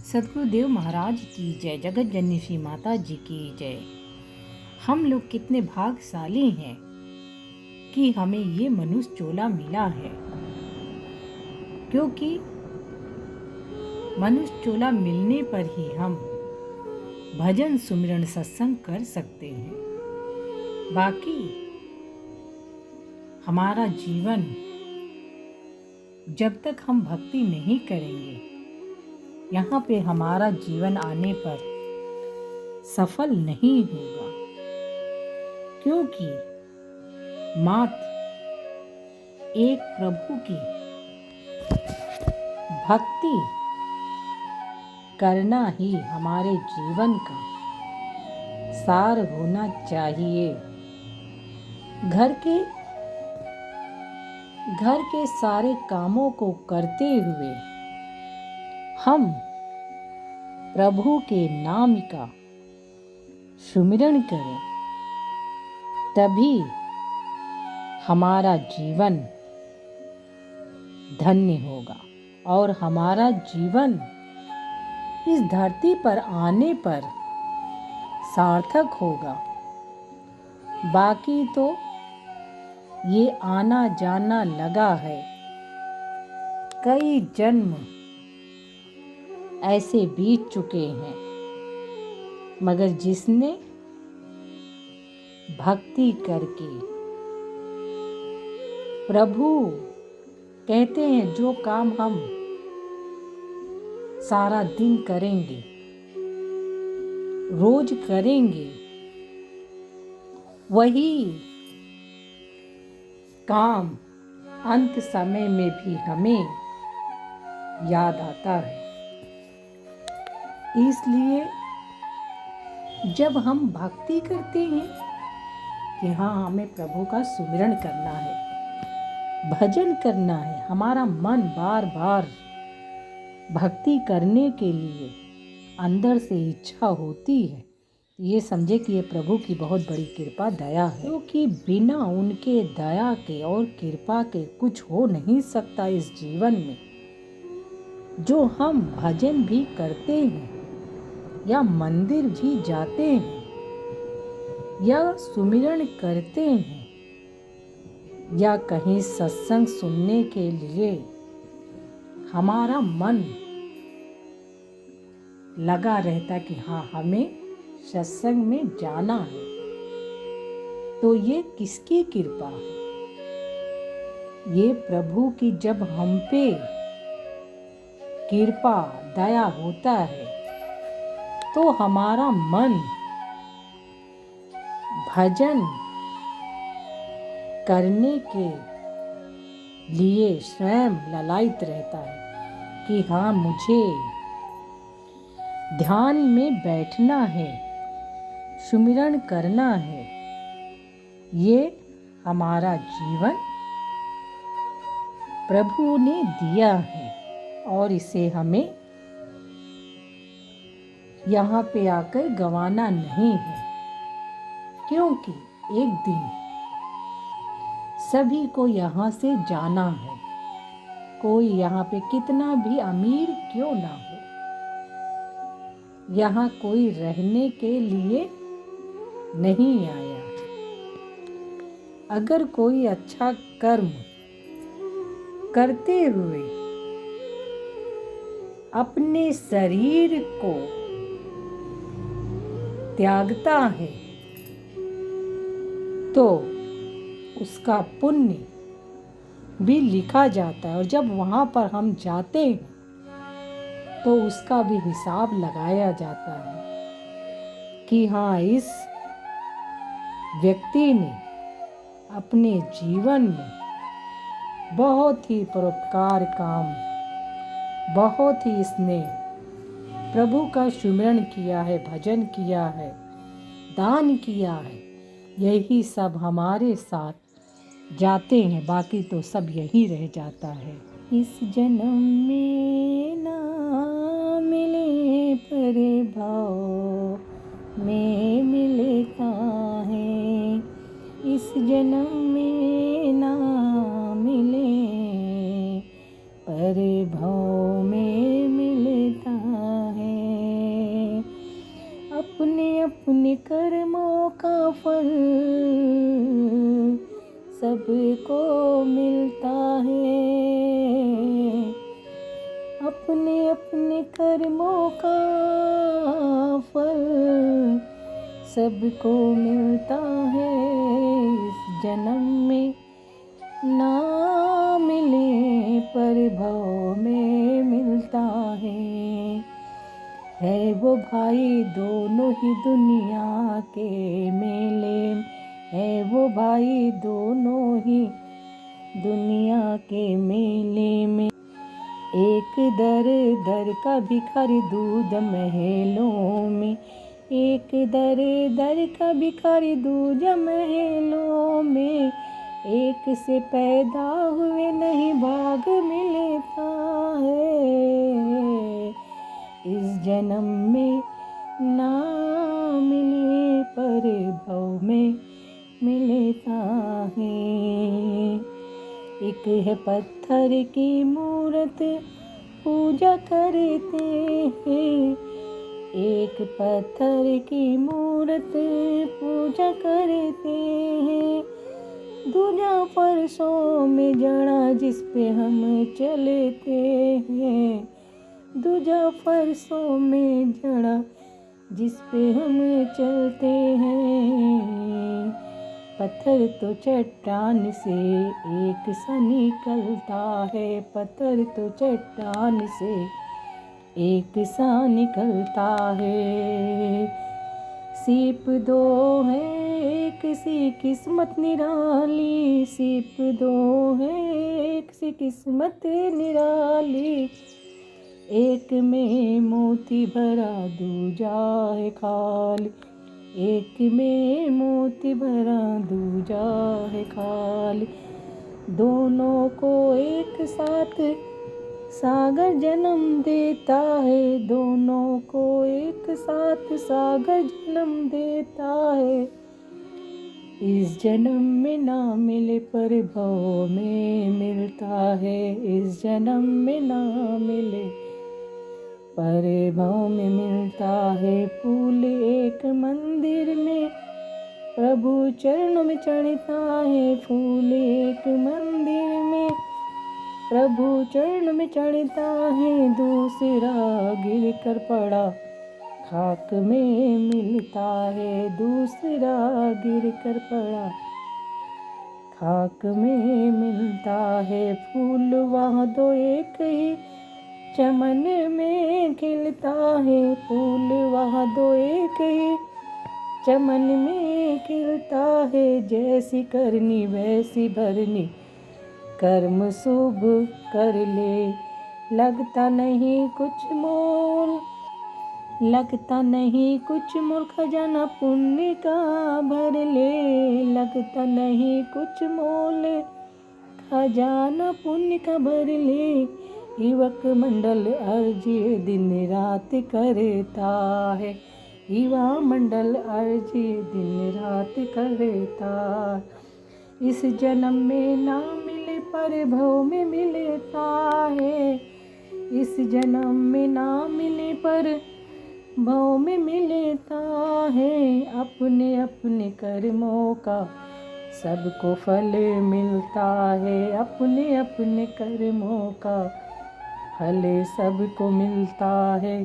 सद्गुरुदेव महाराज की जय। जगत जननी श्री माता जी की जय। हम लोग कितने भाग्यशाली हैं कि हमें ये मनुष्य चोला मिला है, क्योंकि मनुष्य चोला मिलने पर ही हम भजन सुमिरन सत्संग कर सकते हैं। बाकी हमारा जीवन जब तक हम भक्ति नहीं करेंगे, यहाँ पे हमारा जीवन आने पर सफल नहीं होगा, क्योंकि मात्र एक प्रभु की भक्ति करना ही हमारे जीवन का सार होना चाहिए। घर के सारे कामों को करते हुए हम प्रभु के नाम का सुमिरन करें, तभी हमारा जीवन धन्य होगा और हमारा जीवन इस धरती पर आने पर सार्थक होगा। बाकी तो ये आना जाना लगा है। कई जन्म ऐसे बीत चुके हैं, मगर जिसने भक्ति करके प्रभु कहते हैं जो काम हम सारा दिन करेंगे, रोज करेंगे, वही काम अंत समय में भी हमें याद आता है। इसलिए जब हम भक्ति करते हैं कि हाँ, हमें प्रभु का सुमिरन करना है, भजन करना है, हमारा मन बार बार भक्ति करने के लिए अंदर से इच्छा होती है, ये समझे कि ये प्रभु की बहुत बड़ी कृपा दया है, क्योंकि बिना उनके दया के और कृपा के कुछ हो नहीं सकता इस जीवन में। जो हम भजन भी करते हैं या मंदिर भी जाते हैं या सुमिरन करते हैं या कहीं सत्संग सुनने के लिए हमारा मन लगा रहता कि हाँ, हमें सत्संग में जाना है, तो ये किसकी कृपा है? ये प्रभु की जब हम पे कृपा दया होता है तो हमारा मन भजन करने के लिए स्वयं ललायित रहता है कि हाँ, मुझे ध्यान में बैठना है, सुमिरन करना है। ये हमारा जीवन प्रभु ने दिया है और इसे हमें यहाँ पे आकर गंवाना नहीं है, क्योंकि एक दिन सभी को यहाँ से जाना है। कोई यहाँ पे कितना भी अमीर क्यों ना हो, यहाँ कोई रहने के लिए नहीं आया। अगर कोई अच्छा कर्म करते हुए अपने शरीर को त्यागता है तो उसका पुण्य भी लिखा जाता है, और जब वहाँ पर हम जाते हैं तो उसका भी हिसाब लगाया जाता है कि हाँ, इस व्यक्ति ने अपने जीवन में बहुत ही परोपकार काम, बहुत ही इसने प्रभु का सुमिरन किया है, भजन किया है, दान किया है। यही सब हमारे साथ जाते हैं, बाकी तो सब यही रह जाता है। इस जन्म में ना मिले पर भाव में मिलता है, इस जन्म में ना मिले पर भाव में मिलता है। कर्मों का फल सबको मिलता है। अपने अपने कर्मों का फल सबको मिलता है। इस जन्म में ना मिले पर भव में मिलता है वो भाई दोनों ही दुनिया के मेले, है वो भाई दोनों ही दुनिया के मेले में। एक दर दर का भिखारी दूध महलों में, एक दर दर का भिखारी दूध महलों में। एक से पैदा हुए नहीं भाग मिलता है। इस जन्म में ना मिले पर भव में मिलता है। एक है पत्थर की मूरत पूजा करते हैं, एक पत्थर की मूरत पूजा करते हैं। दूजा फर्शों में जड़ा जिस पे हम चलते हैं, दूजा फर्शों में जड़ा जिस पे हम चलते हैं। पत्थर तो चट्टान से एक सा निकलता है, पत्थर तो चट्टान से एक सा निकलता है। सीप दो है एक सी किस्मत निराली, सीप दो है एक सी किस्मत निराली। एक में मोती भरा दूजा है खाली, एक में मोती भरा दूजा है खाली। दोनों को एक साथ सागर जन्म देता है, दोनों को एक साथ सागर जन्म देता है। इस जन्म में ना मिले पर भव में मिलता है, इस जन्म में ना मिले पर भव में मिलता है। फूल एक मंदिर में प्रभु चरणों में चढ़ता है, फूल एक मंदिर में प्रभु चरण में चढ़ता है। दूसरा गिर कर पड़ा खाक में मिलता है, दूसरा गिर कर पड़ा खाक में मिलता है। फूल वहाँ दो एक ही चमन में खिलता है, फूल वहाँ दो एक ही चमन में खिलता है। जैसी करनी वैसी भरनी कर्म शुभ कर ले, लगता नहीं कुछ मोल, लगता नहीं कुछ मोल। खजाना पुण्य का भर ले, लगता नहीं कुछ मोल, खजाना पुण्य का भर ले। युवक मंडल अर्जी दिन रात करता है, युवा मंडल अर्जी दिन रात करता। इस जन्म में ना मिले पर भव में मिलता है, इस जन्म में ना मिले पर भव में मिलता है। अपने अपने कर्मों का सबको फल मिलता है, अपने अपने कर्मों का फल सबको मिलता है।